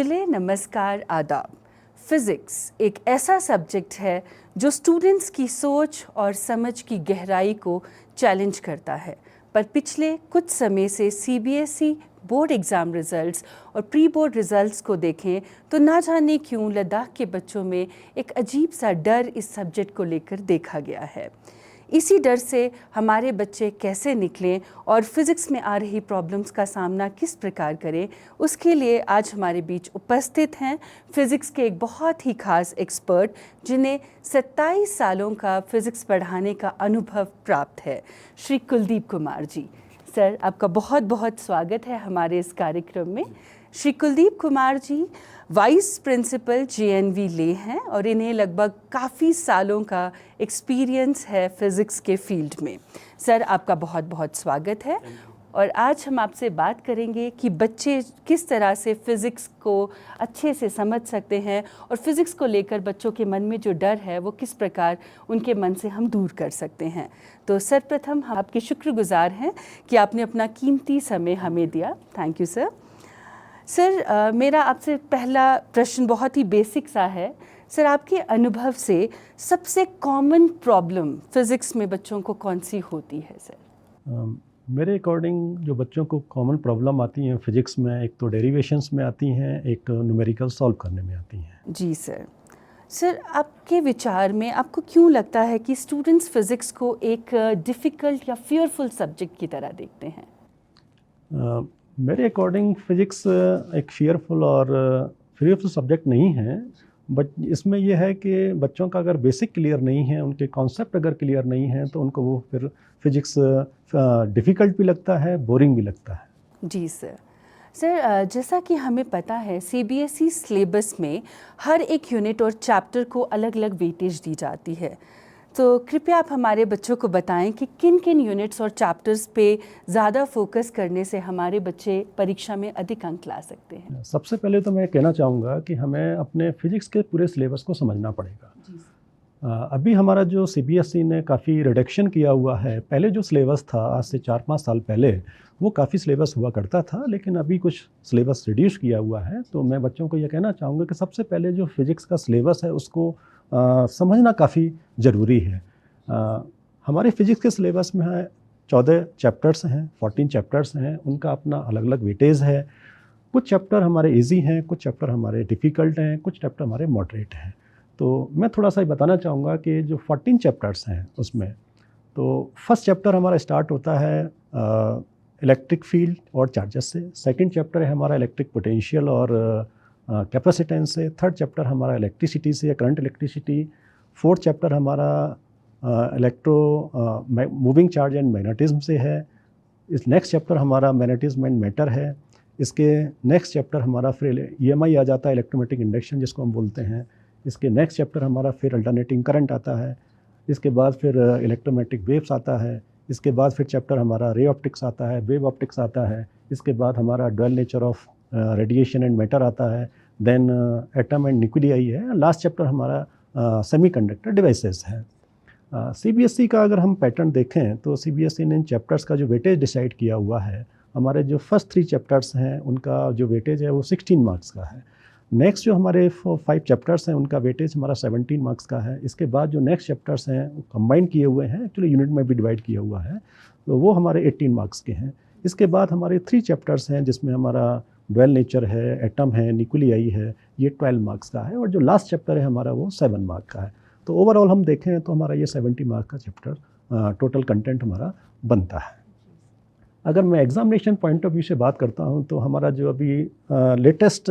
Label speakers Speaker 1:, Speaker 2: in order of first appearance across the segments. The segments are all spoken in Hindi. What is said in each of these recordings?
Speaker 1: पिछले नमस्कार आदाब। फिज़िक्स एक ऐसा सब्जेक्ट है जो स्टूडेंट्स की सोच और समझ की गहराई को चैलेंज करता है, पर पिछले कुछ समय से सीबीएसई बोर्ड एग्ज़ाम रिज़ल्ट्स और प्री बोर्ड रिज़ल्ट्स को देखें तो ना जाने क्यों लद्दाख के बच्चों में एक अजीब सा डर इस सब्जेक्ट को लेकर देखा गया है। इसी डर से हमारे बच्चे कैसे निकलें और फिज़िक्स में आ रही प्रॉब्लम्स का सामना किस प्रकार करें, उसके लिए आज हमारे बीच उपस्थित हैं फ़िज़िक्स के एक बहुत ही खास एक्सपर्ट जिन्हें 27 सालों का फ़िज़िक्स पढ़ाने का अनुभव प्राप्त है, श्री कुलदीप कुमार जी। सर, आपका बहुत बहुत स्वागत है हमारे इस कार्यक्रम में। Shri Kuldeep Kumar ji vice principal JNV ले हैं और इन्हें लगभग काफ़ी सालों का एक्सपीरियंस है फ़िज़िक्स के फील्ड में। सर, आपका बहुत बहुत स्वागत है। और आज हम आपसे बात करेंगे कि बच्चे किस तरह से फ़िज़िक्स को अच्छे से समझ सकते हैं और फ़िज़िक्स को लेकर बच्चों के मन में जो डर है वो किस प्रकार उनके मन से हम दूर कर सकते हैं। तो सर्वप्रथम हम आपके शुक्रगुजार हैं कि आपने अपना कीमती समय हमें दिया। Thank you sir. सर, मेरा आपसे पहला प्रश्न बहुत ही बेसिक सा है। सर, आपके अनुभव से सबसे कॉमन प्रॉब्लम फ़िज़िक्स में बच्चों को कौन सी होती है सर?
Speaker 2: मेरे अकॉर्डिंग जो बच्चों को कॉमन प्रॉब्लम आती हैं फ़िज़िक्स में, एक तो डेरिवेशंस में आती हैं, एक न्यूमेरिकल सॉल्व करने में आती हैं।
Speaker 1: जी सर। सर, आपके विचार में आपको क्यों लगता है कि स्टूडेंट्स फ़िज़िक्स को एक डिफ़िकल्ट या फ़ियरफुल सब्जेक्ट की तरह देखते हैं?
Speaker 2: मेरे अकॉर्डिंग फ़िज़िक्स एक फ़ियरफुल सब्जेक्ट नहीं है, बट इसमें यह है कि बच्चों का अगर बेसिक क्लियर नहीं है, उनके कॉन्सेप्ट अगर क्लियर नहीं है, तो उनको वो फिर फ़िज़िक्स डिफ़िकल्ट भी लगता है, बोरिंग भी लगता है।
Speaker 1: जी सर। सर, जैसा कि हमें पता है सीबीएसई सिलेबस में हर एक यूनिट और चैप्टर को अलग अलग वेटेज दी जाती है, तो कृपया आप हमारे बच्चों को बताएं कि किन किन यूनिट्स और चैप्टर्स पे ज़्यादा फोकस करने से हमारे बच्चे परीक्षा में अधिक अंक ला सकते हैं।
Speaker 2: सबसे पहले तो मैं कहना चाहूँगा कि हमें अपने फ़िज़िक्स के पूरे सिलेबस को समझना पड़ेगा। अभी हमारा जो सीबीएसई ने काफ़ी रिडक्शन किया हुआ है। पहले जो सिलेबस था आज से 4-5 साल पहले, वो काफ़ी सिलेबस हुआ करता था, लेकिन अभी कुछ सिलेबस रिड्यूस किया हुआ है। तो मैं बच्चों को ये कहना चाहूँगा कि सबसे पहले जो फ़िज़िक्स का सिलेबस है उसको समझना काफ़ी ज़रूरी है। हमारे फ़िज़िक्स के सिलेबस में 14 चैप्टर्स हैं, 14 चैप्टर्स हैं, उनका अपना अलग अलग वेटेज है। कुछ चैप्टर हमारे ईजी हैं, कुछ चैप्टर हमारे डिफ़िकल्ट हैं, कुछ चैप्टर हमारे मॉडरेट हैं। तो मैं थोड़ा सा बताना चाहूँगा कि जो 14 चैप्टर्स हैं उसमें, तो फर्स्ट चैप्टर हमारा स्टार्ट होता है इलेक्ट्रिक फील्ड और चार्जेस से। सेकंड चैप्टर है हमारा इलेक्ट्रिक पोटेंशियल और कैपेसिटेंस से। थर्ड चैप्टर हमारा इलेक्ट्रिसिटी से या करंट इलेक्ट्रिसिटी। फोर्थ चैप्टर हमारा मूविंग चार्ज एंड मैग्नेटिज्म से है। इस नेक्स्ट चैप्टर हमारा मैग्नेटिज्म एंड मैटर है। इसके नेक्स्ट चैप्टर हमारा फिर EMI आ जाता है, इलेक्ट्रोमैग्नेटिक इंडक्शन जिसको हम बोलते हैं। इसके नेक्स्ट चैप्टर हमारा फिर अल्टरनेटिंग करंट आता है। इसके बाद फिर इलेक्ट्रोमैग्नेटिक वेव्स आता है। इसके बाद फिर चैप्टर हमारा रे ऑप्टिक्स आता है, वेव ऑप्टिक्स आता है। इसके बाद हमारा dual nature of radiation and matter आता है। देन एटम एंड न्यूक्लियाई है। लास्ट चैप्टर हमारा सेमीकंडक्टर डिवाइसेस है। सीबीएसई का अगर हम पैटर्न देखें तो सीबीएसई ने इन चैप्टर्स का जो वेटेज डिसाइड किया हुआ है, हमारे जो फर्स्ट 3 चैप्टर्स हैं उनका जो वेटेज है वो 16 मार्क्स का है। नेक्स्ट जो हमारे 5 चैप्टर्स हैं उनका वेटेज हमारा 17 मार्क्स का है। इसके बाद जो नेक्स्ट चैप्टर्स हैं वो कंबाइन किए हुए हैं, एक्चुअली यूनिट में भी डिवाइड किया हुआ है, तो वो हमारे 18 मार्क्स के हैं। इसके बाद हमारे 3 चैप्टर्स हैं जिसमें हमारा ड्वेल नेचर है, एटम है, न्यूक्लियाई है, ये 12 मार्क्स का है। और जो लास्ट चैप्टर है हमारा वो 7 मार्क का है। तो ओवरऑल हम देखें तो हमारा ये 70 मार्क का चैप्टर टोटल कंटेंट हमारा बनता है। अगर मैं एग्जामिनेशन पॉइंट ऑफ व्यू से बात करता हूँ तो हमारा जो अभी लेटेस्ट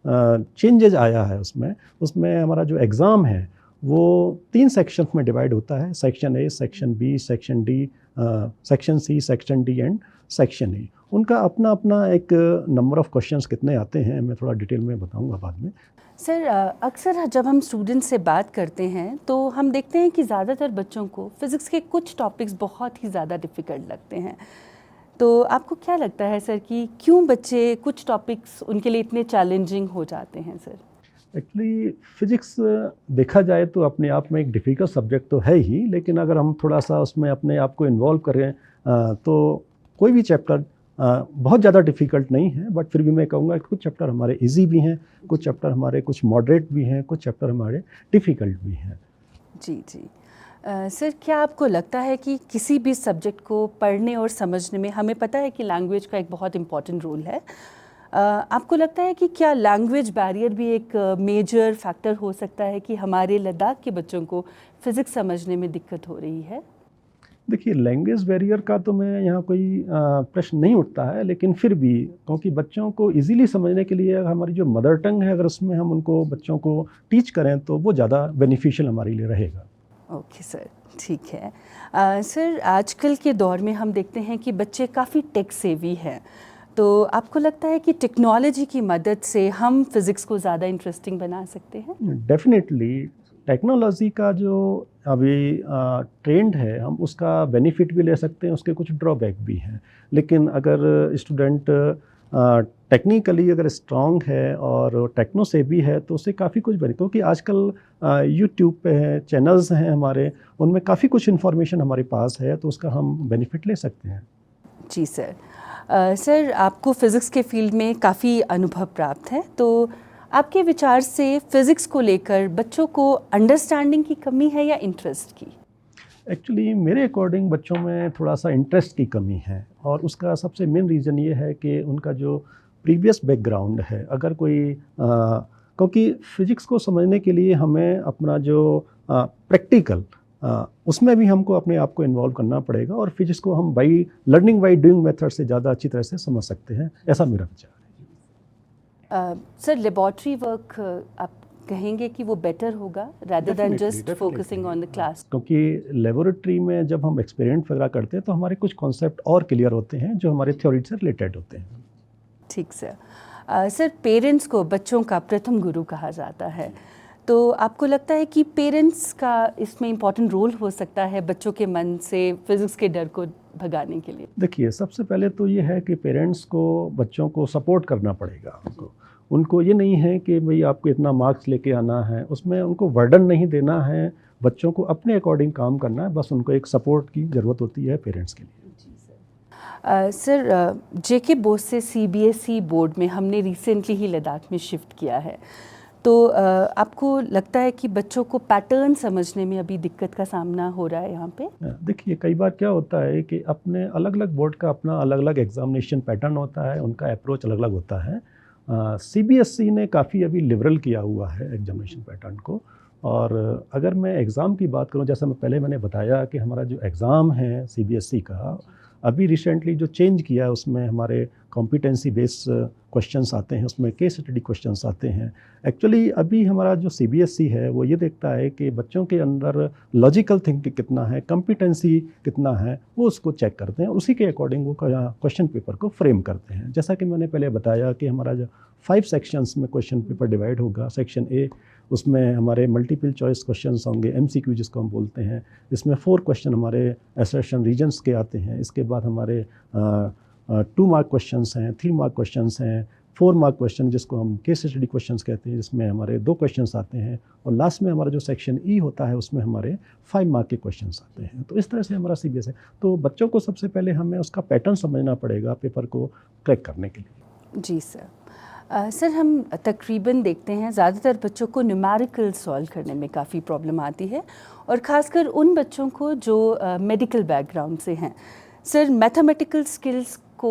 Speaker 2: चेंजेज आया है उसमें हमारा जो एग्ज़ाम है वो 3 सेक्शन में डिवाइड होता है। Section A, section B, section D, section C, section D and section A. उनका अपना अपना एक नंबर ऑफ़ क्वेश्चंस कितने आते हैं मैं थोड़ा डिटेल में बताऊंगा बाद में।
Speaker 1: सर, अक्सर जब हम स्टूडेंट्स से बात करते हैं तो हम देखते हैं कि ज़्यादातर बच्चों को फ़िज़िक्स के कुछ टॉपिक्स बहुत ही ज़्यादा डिफ़िकल्ट लगते हैं। तो आपको क्या लगता है सर कि क्यों बच्चे कुछ टॉपिक्स उनके लिए इतने चैलेंजिंग हो जाते हैं सर?
Speaker 2: एक्चुअली फ़िज़िक्स देखा जाए तो अपने आप में एक डिफ़िकल्ट सब्जेक्ट तो है ही, लेकिन अगर हम थोड़ा सा उसमें अपने आप को इन्वॉल्व करें तो कोई भी चैप्टर बहुत ज़्यादा डिफ़िकल्ट नहीं है, बट फिर भी मैं कहूँगा कि कुछ चैप्टर हमारे ईज़ी भी हैं, कुछ चैप्टर हमारे कुछ मॉडरेट भी हैं, कुछ चैप्टर हमारे डिफ़िकल्ट भी हैं।
Speaker 1: जी जी। सर, क्या आपको लगता है कि किसी भी सब्जेक्ट को पढ़ने और समझने में, हमें पता है कि लैंग्वेज का एक बहुत इम्पॉर्टेंट रोल है, आपको लगता है कि क्या लैंग्वेज बैरियर भी एक मेजर फैक्टर हो सकता है कि हमारे लद्दाख के बच्चों को फ़िज़िक्स समझने में दिक्कत हो रही है?
Speaker 2: देखिए, लैंग्वेज बैरियर का तो मैं यहाँ कोई प्रश्न नहीं उठता है, लेकिन फिर भी क्योंकि बच्चों को ईज़िली समझने के लिए हमारी जो मदर टंग है, अगर उसमें हम उनको बच्चों को टीच करें तो वो ज़्यादा बेनिफिशियल हमारे लिए रहेगा।
Speaker 1: ओके सर, ठीक है। सर, आजकल के दौर में हम देखते हैं कि बच्चे काफ़ी टेक सेवी हैं, तो आपको लगता है कि टेक्नोलॉजी की मदद से हम फ़िज़िक्स को ज़्यादा इंटरेस्टिंग बना सकते हैं?
Speaker 2: डेफ़िनेटली टेक्नोलॉजी का जो अभी ट्रेंड है, हम उसका बेनिफिट भी ले सकते हैं, उसके कुछ ड्रॉबैक भी हैं। लेकिन अगर स्टूडेंट टेक्निकली अगर स्ट्रॉन्ग है और टेक्नो सेवी है तो उससे काफ़ी कुछ बने, क्योंकि आजकल यूट्यूब पे है, चैनल्स हैं हमारे, उनमें काफ़ी कुछ इन्फॉर्मेशन हमारे पास है, तो उसका हम बेनिफिट ले सकते हैं।
Speaker 1: जी सर। सर, आपको फ़िज़िक्स के फ़ील्ड में काफ़ी अनुभव प्राप्त है, तो आपके विचार से फ़िज़िक्स को लेकर बच्चों को अंडरस्टैंडिंग की कमी है या इंटरेस्ट की?
Speaker 2: एक्चुअली मेरे अकॉर्डिंग बच्चों में थोड़ा-सा इंटरेस्ट की कमी है, और उसका सबसे मेन रीज़न ये है कि उनका जो प्रीवियस बैकग्राउंड है, अगर कोई क्योंकि फ़िज़िक्स को समझने के लिए हमें अपना जो प्रैक्टिकल उसमें भी हमको अपने आप को इन्वॉल्व करना पड़ेगा, और फ़िज़िक्स को हम by learning by doing method से ज़्यादा अच्छी तरह से समझ सकते हैं, ऐसा मेरा विचार है।
Speaker 1: सर, लेबॉरेटरी वर्क आप कहेंगे कि वो बेटर होगा rather than just focusing on the class?
Speaker 2: क्योंकि लेबोरेटरी में जब हम एक्सपेरिमेंट वगैरह करते हैं तो हमारे कुछ कॉन्सेप्ट और क्लियर होते हैं जो हमारे थ्योरी से रिलेटेड होते हैं।
Speaker 1: ठीक सर। सर, पेरेंट्स को बच्चों का प्रथम गुरु कहा जाता है, तो आपको लगता है कि पेरेंट्स का इसमें इम्पॉर्टेंट रोल हो सकता है बच्चों के मन से फ़िज़िक्स के डर को भगाने के लिए?
Speaker 2: देखिए, सबसे पहले तो ये है कि पेरेंट्स को बच्चों को सपोर्ट करना पड़ेगा। उनको ये नहीं है कि भई आपको इतना मार्क्स लेके आना है, उसमें उनको बर्डन नहीं देना है, बच्चों को अपने अकॉर्डिंग काम करना है, बस उनको एक सपोर्ट की ज़रूरत होती है पेरेंट्स के लिए।
Speaker 1: सर, जेके बोस से सीबीएसई बोर्ड में हमने रिसेंटली ही लद्दाख में शिफ्ट किया है, तो आपको लगता है कि बच्चों को पैटर्न समझने में अभी दिक्कत का सामना हो रहा है यहाँ पे?
Speaker 2: देखिए, कई बार क्या होता है कि अपने अलग-अलग बोर्ड का अपना अलग-अलग एग्ज़ामिनेशन पैटर्न होता है, उनका अप्रोच अलग-अलग होता है। सीबीएसई ने काफ़ी अभी लिबरल किया हुआ है एग्ज़ामिनेशन पैटर्न को, और अगर मैं एग्ज़ाम की बात करूँ, जैसा मैंने बताया कि हमारा जो एग्ज़ाम है सीबीएसई का, अभी रिसेंटली जो चेंज किया है उसमें हमारे कॉम्पिटेंसी बेस्ड क्वेश्चंस आते हैं, उसमें केस स्टडी क्वेश्चंस आते हैं। एक्चुअली अभी हमारा जो सीबीएसई है वो ये देखता है कि बच्चों के अंदर लॉजिकल थिंकिंग कितना है, कॉम्पिटेंसी कितना है, वो उसको चेक करते हैं, उसी के अकॉर्डिंग वो क्वेश्चन पेपर को फ्रेम करते हैं। जैसा कि मैंने पहले बताया कि हमारा जो 5 सेक्शंस में क्वेश्चन पेपर डिवाइड होगा। सेक्शन ए, उसमें हमारे मल्टीपल चॉइस क्वेश्चंस होंगे, एमसीक्यू जिसको हम बोलते हैं। इसमें 4 क्वेश्चन हमारे असर्शन रीजन्स के आते हैं। इसके बाद हमारे 2 मार्क क्वेश्चंस हैं, 3 मार्क क्वेश्चंस हैं, 4 मार्क क्वेश्चन जिसको हम केस स्टडी क्वेश्चंस कहते हैं, जिसमें हमारे 2 क्वेश्चंस आते हैं, और लास्ट में हमारा जो सेक्शन ई होता है उसमें हमारे 5 मार्क के क्वेश्चंस आते हैं। तो इस तरह से हमारा सीबीएस है। तो बच्चों को सबसे पहले हमें उसका पैटर्न समझना पड़ेगा पेपर को क्रैक करने के लिए।
Speaker 1: जी सर। सर, हम तकरीबन देखते हैं ज़्यादातर बच्चों को न्यूमेरिकल सॉल्व करने में काफ़ी प्रॉब्लम आती है, और ख़ासकर उन बच्चों को जो मेडिकल बैकग्राउंड से हैं। सर, मैथमेटिकल स्किल्स को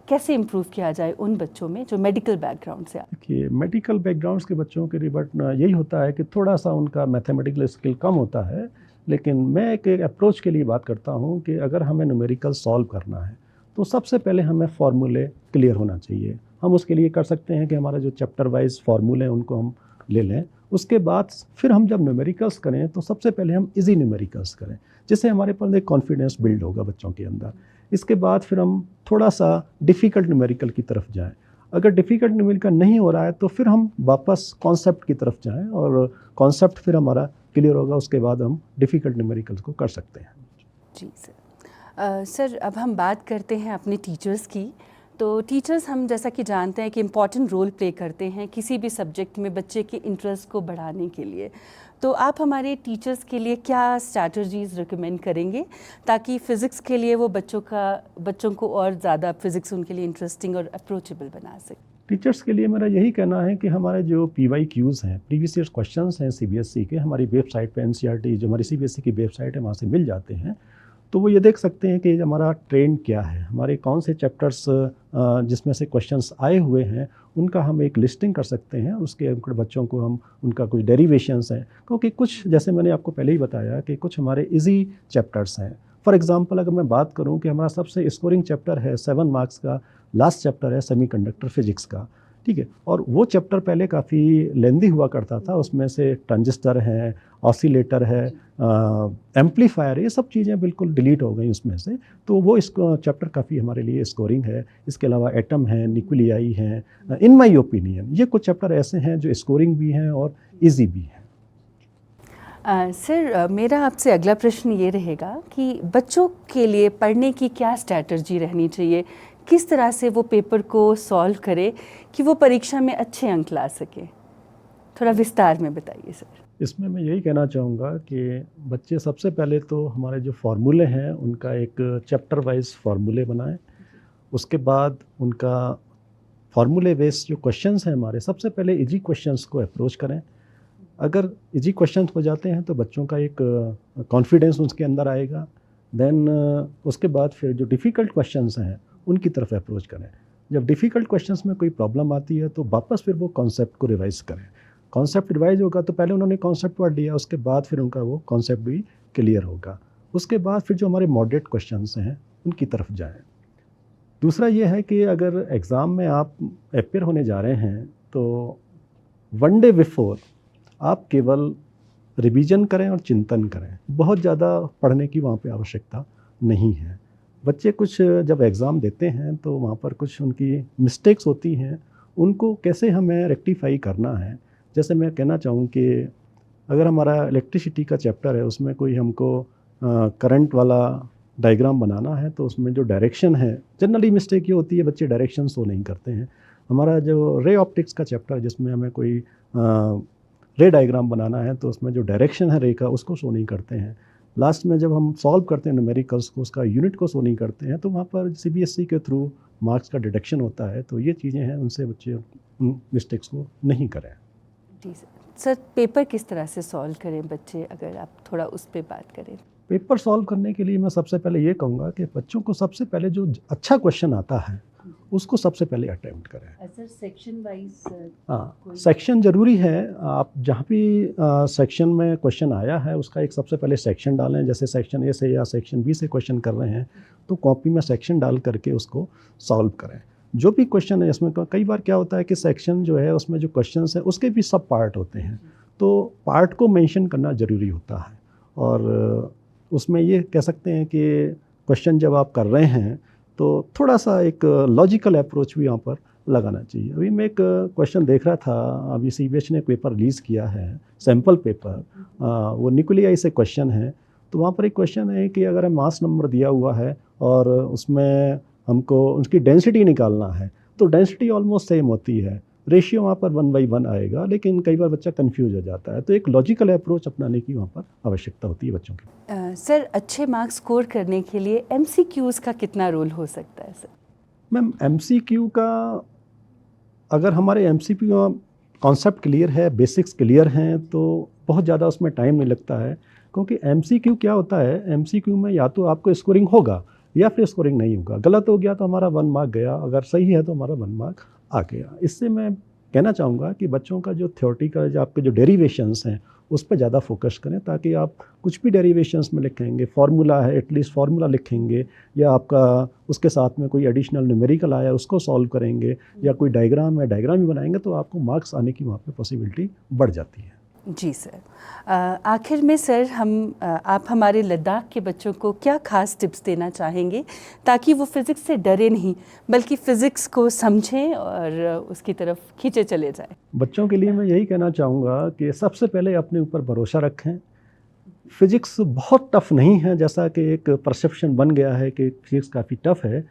Speaker 1: कैसे इम्प्रूव किया जाए उन बच्चों में जो मेडिकल बैकग्राउंड से आते हैं?
Speaker 2: देखिए, मेडिकल बैकग्राउंड्स के बच्चों के लिए बट यही होता है कि थोड़ा-सा उनका मैथमेटिकल स्किल कम होता है, लेकिन मैं एक अप्रोच के लिए बात करता हूँ कि अगर हमें न्यूमेरिकल सॉल्व करना है, तो सबसे पहले हमें फ़ॉर्मूले क्लियर होना चाहिए। हम उसके लिए कर सकते हैं कि हमारा जो चैप्टर वाइज़ फ़ॉर्मूले हैं उनको हम ले लें। उसके बाद फिर हम जब न्यूमेरिकल्स करें तो सबसे पहले हम ईज़ी न्यूमेरिकल्स करें, जिससे हमारे पास एक कॉन्फिडेंस बिल्ड होगा बच्चों के अंदर। इसके बाद फिर हम थोड़ा-सा डिफ़िकल्ट न्यूमेरिकल की तरफ जाएँ। अगर डिफ़िकल्ट न्यूमेरिकल नहीं हो रहा है तो फिर हम वापस कॉन्सेप्ट की तरफ जाएँ, और कॉन्सेप्ट फिर हमारा क्लियर होगा, उसके बाद हम डिफ़िकल्ट न्यूमेरिकल्स को कर सकते हैं।
Speaker 1: जी सर। सर, अब हम बात करते हैं अपने टीचर्स की। तो टीचर्स हम जैसा कि जानते हैं कि इम्पॉर्टेंट रोल प्ले करते हैं किसी भी सब्जेक्ट में बच्चे के इंटरेस्ट को बढ़ाने के लिए। तो आप हमारे टीचर्स के लिए क्या स्ट्रैटेजीज़ रिकमेंड करेंगे ताकि फ़िज़िक्स के लिए वो बच्चों को और ज़्यादा फ़िज़िक्स उनके लिए इंटरेस्टिंग और अप्रोचेबल बना सके?
Speaker 2: टीचर्स के लिए मेरा यही कहना है कि हमारे जो PYQs हैं, प्रीवियस ईयर क्वेश्चंस हैं CBSE के, हमारी वेबसाइट पे NCERT जो हमारी CBSE की वेबसाइट है वहाँ से मिल जाते हैं। तो वो ये देख सकते हैं कि हमारा ट्रेंड क्या है, हमारे कौन से चैप्टर्स जिसमें से क्वेश्चंस आए हुए हैं उनका हम एक लिस्टिंग कर सकते हैं। उसके बच्चों को हम उनका कुछ डेरिवेशंस हैं, क्योंकि कुछ जैसे मैंने आपको पहले ही बताया कि कुछ हमारे इजी चैप्टर्स हैं। फॉर एग्जांपल अगर मैं बात करूं कि हमारा सबसे स्कोरिंग चैप्टर है 7 मार्क्स का, लास्ट चैप्टर है सेमीकंडक्टर फिजिक्स का, ठीक है। और वो चैप्टर पहले काफ़ी लेंदी हुआ करता था, उसमें से ट्रांजिस्टर है, ऑसिलेटर है, एम्पलीफायर, ये सब चीज़ें बिल्कुल डिलीट हो गई उसमें से। तो वो इस चैप्टर काफ़ी हमारे लिए स्कोरिंग है। इसके अलावा एटम है, न्यूक्लियाई हैं। इन माई ओपिनियन ये कुछ चैप्टर ऐसे हैं जो स्कोरिंग भी हैं और ईजी भी हैं।
Speaker 1: सर, मेरा आपसे अगला प्रश्न ये रहेगा कि बच्चों के लिए पढ़ने की क्या स्ट्रैटेजी रहनी चाहिए, किस तरह से वो पेपर को सॉल्व करे कि वो परीक्षा में अच्छे अंक ला सके? थोड़ा विस्तार में बताइए सर।
Speaker 2: इसमें मैं यही कहना चाहूँगा कि बच्चे सबसे पहले तो हमारे जो फार्मूले हैं उनका एक चैप्टर वाइज फार्मूले बनाएं। उसके बाद उनका फार्मूले बेस्ड जो क्वेश्चंस हैं हमारे, सबसे पहले इजी क्वेश्चंस को अप्रोच करें। अगर इजी क्वेश्चंस हो जाते हैं तो बच्चों का एक कॉन्फिडेंस उसके अंदर आएगा। देन उसके बाद फिर जो डिफ़िकल्ट क्वेश्चंस हैं उनकी तरफ अप्रोच करें। जब डिफ़िकल्ट क्वेश्चंस में कोई प्रॉब्लम आती है तो वापस फिर वो कॉन्सेप्ट को रिवाइज करें। कॉन्सेप्ट रिवाइज होगा तो पहले उन्होंने कॉन्सेप्ट पढ़ लिया, उसके बाद फिर उनका वो कॉन्सेप्ट भी क्लियर होगा। उसके बाद फिर जो हमारे मॉडरेट क्वेश्चंस हैं उनकी तरफ जाएं। दूसरा ये है कि अगर एग्ज़ाम में आप अपेयर होने जा रहे हैं तो 1 डे बिफोर आप केवल रिवीजन करें और चिंतन करें। बहुत ज़्यादा पढ़ने की वहाँ पे आवश्यकता नहीं है। बच्चे कुछ जब एग्ज़ाम देते हैं तो वहाँ पर कुछ उनकी मिस्टेक्स होती हैं, उनको कैसे हमें रेक्टिफाई करना है। जैसे मैं कहना चाहूँ कि अगर हमारा इलेक्ट्रिसिटी का चैप्टर है उसमें कोई हमको करंट वाला डायग्राम बनाना है तो उसमें जो डायरेक्शन है, जनरली मिस्टेक ये होती है बच्चे डायरेक्शन शो नहीं करते हैं। हमारा जो रे ऑप्टिक्स का चैप्टर जिसमें हमें कोई रे डायग्राम बनाना है तो उसमें जो डायरेक्शन है रे का उसको शो नहीं करते हैं। लास्ट में जब हम सॉल्व करते हैं न्यूमेरिकल्स को, उसका यूनिट को शो नहीं करते हैं, तो वहाँ पर CBSE के थ्रू मार्क्स का डिडक्शन होता है। तो ये चीज़ें हैं, उनसे बच्चे उन मिस्टेक्स को नहीं करें।
Speaker 1: जी सर, पेपर किस तरह से सॉल्व करें बच्चे, अगर आप थोड़ा उस पर बात करें?
Speaker 2: पेपर सॉल्व करने के लिए मैं सबसे पहले ये कहूँगा कि बच्चों को सबसे पहले जो अच्छा क्वेश्चन आता है उसको सबसे पहले अटेम्प्ट करें।
Speaker 1: Sir section wise?
Speaker 2: हाँ, सेक्शन ज़रूरी है। आप जहाँ भी सेक्शन में क्वेश्चन आया है उसका एक सबसे पहले सेक्शन डालें। जैसे सेक्शन ए से या सेक्शन बी से क्वेश्चन कर रहे हैं तो कॉपी में सेक्शन डाल करके उसको सॉल्व करें। जो भी क्वेश्चन है इसमें कई बार क्या होता है कि सेक्शन जो है उसमें जो क्वेश्चंस हैं उसके भी सब पार्ट होते हैं, तो पार्ट को मेंशन करना ज़रूरी होता है। और उसमें ये कह सकते हैं कि क्वेश्चन जब आप कर रहे हैं तो थोड़ा सा एक लॉजिकल अप्रोच भी यहाँ पर लगाना चाहिए। अभी मैं एक क्वेश्चन देख रहा था, अभी CBSE ने पेपर रिलीज़ किया है, सैम्पल पेपर, वो न्यूक्लियाई से क्वेश्चन है। तो वहाँ पर एक क्वेश्चन है कि अगर मास नंबर दिया हुआ है और उसमें हमको उसकी डेंसिटी निकालना है तो डेंसिटी ऑलमोस्ट सेम होती है, रेशियो वहाँ पर 1/1 आएगा, लेकिन कई बार बच्चा कंफ्यूज हो जाता है। तो एक लॉजिकल अप्रोच अपनाने की वहाँ पर आवश्यकता होती है बच्चों की।
Speaker 1: सर, अच्छे मार्क्स स्कोर करने के लिए MCQs का कितना रोल हो सकता है सर?
Speaker 2: मैम, MCQ का अगर हमारे MCQ कॉन्सेप्ट क्लियर है, बेसिक्स क्लियर हैं तो बहुत ज़्यादा उसमें टाइम नहीं लगता है। क्योंकि MCQ क्या होता है, MCQ में या तो आपको स्कोरिंग होगा या फिर स्कोरिंग नहीं होगा। गलत हो गया तो हमारा 1 मार्क गया, अगर सही है तो हमारा 1 मार्क आ गया। इससे मैं कहना चाहूँगा कि बच्चों का जो थ्योरेटिकल जो आपके जो डेरिवेशंस हैं उस पर ज़्यादा फोकस करें, ताकि आप कुछ भी डेरिवेशंस में लिखेंगे, फार्मूला है एटलीस्ट फार्मूला लिखेंगे, या आपका उसके साथ में कोई एडिशनल न्यूमेरिकल आया उसको सॉल्व करेंगे, या कोई डायग्राम है डायग्राम भी बनाएंगे, तो आपको मार्क्स आने की वहाँ पे पॉसिबिलिटी बढ़ जाती है।
Speaker 1: जी सर, आखिर में सर आप हमारे लद्दाख के बच्चों को क्या खास टिप्स देना चाहेंगे ताकि वो फिज़िक्स से डरे नहीं बल्कि फ़िज़िक्स को समझें और उसकी तरफ खींचे चले जाएं?
Speaker 2: बच्चों के लिए मैं यही कहना चाहूँगा कि सबसे पहले अपने ऊपर भरोसा रखें। फ़िज़िक्स बहुत टफ़ नहीं है जैसा कि एक परसेप्शन बन गया है कि फ़िज़िक्स काफ़ी टफ़ है।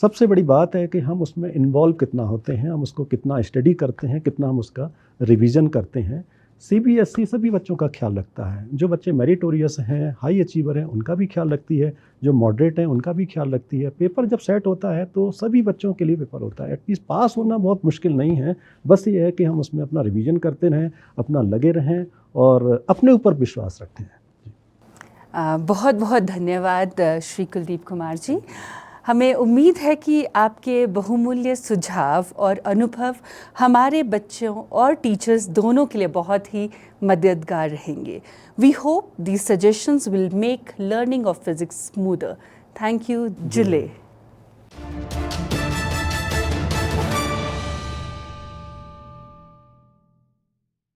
Speaker 2: सबसे बड़ी बात है कि हम उसमें इन्वॉल्व कितना होते हैं, हम उसको कितना स्टडी करते हैं, कितना हम उसका रिवीजन करते हैं। सीबीएसई सभी बच्चों का ख्याल रखता है। जो बच्चे मेरिटोरियस हैं, हाई अचीवर हैं, उनका भी ख्याल रखती है। जो मॉडरेट हैं, उनका भी ख्याल रखती है। पेपर जब सेट होता है तो सभी बच्चों के लिए पेपर होता है। एटलीस्ट पास होना बहुत मुश्किल नहीं है, बस ये है कि हम उसमें अपना रिवीजन करते रहें, अपना लगे रहें और अपने ऊपर विश्वास रखते हैं।
Speaker 1: बहुत बहुत धन्यवाद श्री कुलदीप कुमार जी। हमें उम्मीद है कि आपके बहुमूल्य सुझाव और अनुभव हमारे बच्चों और टीचर्स दोनों के लिए बहुत ही मददगार रहेंगे। We hope these suggestions will make learning of physics smoother. Thank you, जुले।